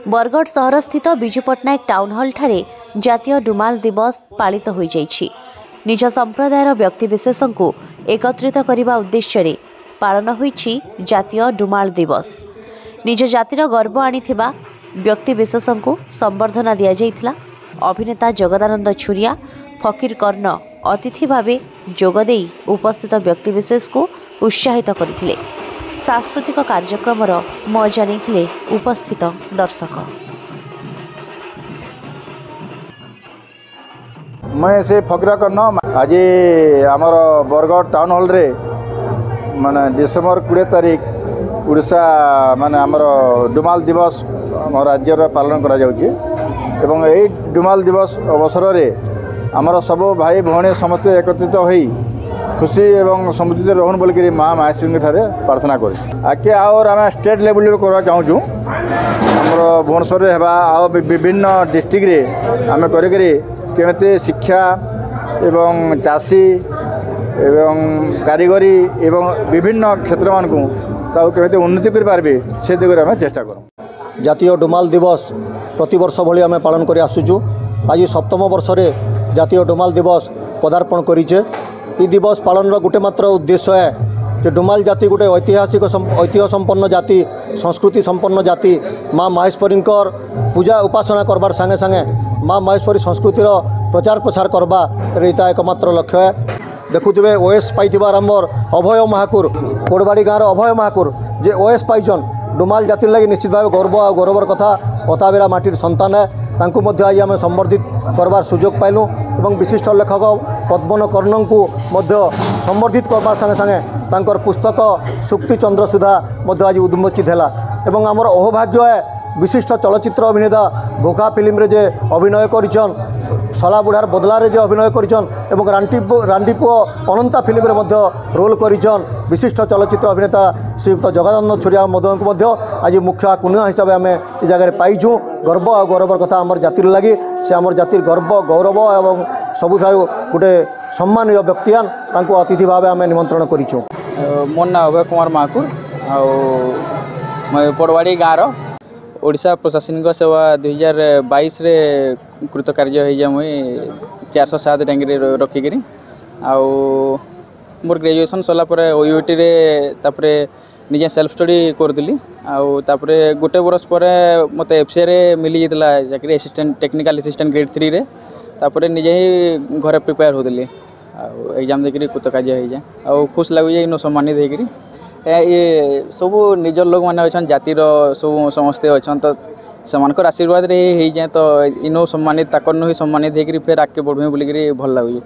बरगढ़ सहर स्थित Biju Patnaik town hall ठारे जातीय डुमाल दिवस पालित हो जाइछि। निज संप्रदायर व्यक्तिविशेष को एकत्रित करने उद्देश्य पालन होइछि जातीय डुमाल दिवस। निज जातिर गर्व आनिथिबा व्यक्तिविशेष को संबर्धना दिया जाइथिला। अभिनेता जगदानंद छुरिया फकीर कर्ण अतिथि भावे जोगदे उपस्थित व्यक्तिविशेष को उत्साहित करथिले। सांस्कृतिक कार्यक्रम मजा नहीं उपस्थित दर्शक। मैं से फकीर कर्ण आज आमर बरगढ़ टाउन हॉल रे माने डिसेम्बर 20 तारीख उड़ीसा माने आमर डुमाल दिवस आम राज्य पालन करा जाउची एवं एई डुमाल दिवस अवसर रे आमर सब भाई भौणी समस्त एकत्रित होई खुशी एवं समृद्धि रहन बोलिक माँ माहेश्वरी ठारे प्रार्थना कर आगे आम स्टेट लेवल करवा चाहूँ आमर भुवनेश्वर आ विभिन्न डिस्ट्रिक्ट रे आम करमती शिक्षा एवं चाषी एवं कारीगरी एवं विभिन्न क्षेत्र मान को उन्नति करें से दिगरे आम चेष्टा करूँ। जातीय डुमाल दिवस प्रतिवर्ष भली आम पालन कर आसुचु। आज 7म वर्ष जातीय डुमाल दिवस पदार्पण करिचे। ये दिवस पालन गोटे मात्र उद्देश्य है कि डुमाल जाति गोटे ऐतिह्य संपन्न जाति संस्कृति संपन्न जाति माँ माहेश्वरी पूजा उपासना करबार संगे संगे माँ माहेश्वरी संस्कृतिर प्रचार प्रसार करवा यहाँ एकमात्र लक्ष्य है। देखुवे ओएस पाइबार आमर अभय महाकुर कोड़बाड़ी गाँव अभय महाकुर जे ओएस पाइछन डुमाल जाति लगी निश्चित भाव गर्व आ गौरवर कथा। अताबेरा माटीर संतान है तांकु मध्य आज आम संबर्धित करवार सुजोग पाइलु एवं विशिष्ट लेखक पद्मन कर्ण को मध्य संबर्धित करवार संगे संगे तांकर पुस्तक सुक्ति चंद्रसुधा मध्य आज उन्मोचित है एवं आमर अहोभाग्य है विशिष्ट चलचित्र अभिनेता भोका फिल्म रे जे अभिनय करिछन सला बुढ़ार बदला रे जे अभिनय करिछन एवं रांडीपुओ अनंता फिल्म रे मध्य रोल करिछन विशिष्ट चलचित्र अभिनेता श्रीयुक्त जगदानंद छुरिया मदन को मध्य आज मुख्य कुनिया हिसाब से आम ये जगह पाइछुँ। गर्व और गौरवर कथा आमर जातिर लगी से आमर जातिर गर्व गौरव एवं सबुठारु गोटे सम्मानीय व्यक्तियान तांको अतिथि भाव आम निमंत्रण करिछुँ। मोर ना अभय कुमार महाकुर पड़वाड़ी गाँव ओडिशा प्रशासनिक सेवा 2022 रे कृतकार्य हो जा मुई 407 रैंक रखिक मोर ग्रेजुएशन सरला ओयूटी रे तापरे निजे सेल्फ स्टडी करदिली तापरे गोटे बरस पर मते एफसीए रे मिली जाता चाकरी असिस्टेंट टेक्निकल असिस्टेंट ग्रेड 3 रे तापरे निजे ही घर प्रिपेयर होदिली एग्जाम देकरी कृतकार्य हो जा खुश लगुचे इन सम्मानित होकर ये सब निजर लोक मैंने अच्छा जातिर सब समस्ते अच्छा तो सेमानकर आशीर्वाद रे हो जाए तो इनो सम्मानित ताकर नु ही सम्मानित होकर फिर आगे बढ़े बोलिक भल लगे।